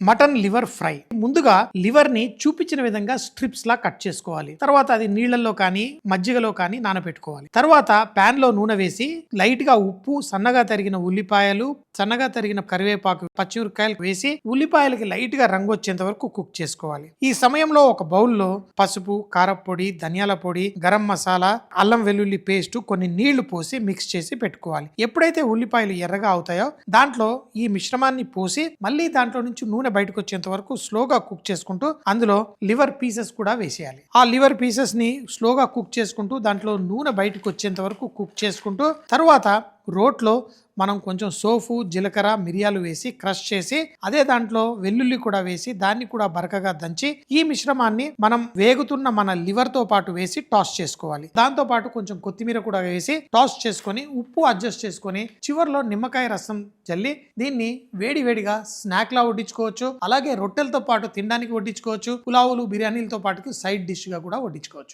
Mutton liver fry. ముందుగా liver ని చూపించిన విధంగా స్ట్రిప్స్ లా కట్ చేసుకోవాలి. తర్వాత అది నీళ్లలో కానీ మజ్జిగలో కానీ నానబెట్టుకోవాలి. తర్వాత పాన్ లో నూనె వేసి లైట్ గా ఉప్పు, సన్నగా తరిగిన ఉల్లిపాయలు, సన్నగా తరిగిన కరివేపాకు, పచ్చిమిరపకాయలు వేసి ఉల్లిపాయలకి లైట్ గా రంగు వచ్చేంత వరకు కుక్ చేసుకోవాలి. ఈ సమయంలో ఒక బౌల్లో పసుపు, కారపొడి, ధనియాల పొడి, గరం మసాలా, అల్లం వెల్లుల్లి పేస్ట్, కొన్ని నీళ్లు పోసి మిక్స్ చేసి పెట్టుకోవాలి. ఎప్పుడైతే ఉల్లిపాయలు ఎర్రగా అవుతాయో దాంట్లో ఈ మిశ్రమాన్ని పోసి మళ్ళీ దాంట్లో నుంచి నూనె బయటకు వచ్చేంత వరకు స్లోగా కుక్ చేసుకుంటూ అందులో లివర్ పీసెస్ కూడా వేసేయాలి. ఆ లివర్ పీసెస్ ని స్లోగా కుక్ చేసుకుంటూ దాంట్లో నూనె బయటకు వచ్చేంత వరకు కుక్ చేసుకుంటూ తర్వాత రోట్లో మనం కొంచెం సోఫు, జీలకర్ర, మిరియాలు వేసి క్రష్ చేసి అదే దాంట్లో వెల్లుల్లి కూడా వేసి దాన్ని కూడా బరకగా దంచి ఈ మిశ్రమాన్ని మనం వేగుతున్న మన లివర్ తో పాటు వేసి టాస్ చేసుకోవాలి. దాంతో పాటు కొంచెం కొత్తిమీర కూడా వేసి టాస్ చేసుకొని ఉప్పు అడ్జస్ట్ చేసుకొని చివర్లో నిమ్మకాయ రసం జల్లి దీన్ని వేడివేడిగా స్నాక్ లా వడ్డించుకోవచ్చు. అలాగే రొట్టెలతో పాటు తినడానికి వడ్డించుకోవచ్చు. పులావులు, బిర్యానీలతో పాటు సైడ్ డిష్ గా కూడా వడ్డించుకోవచ్చు.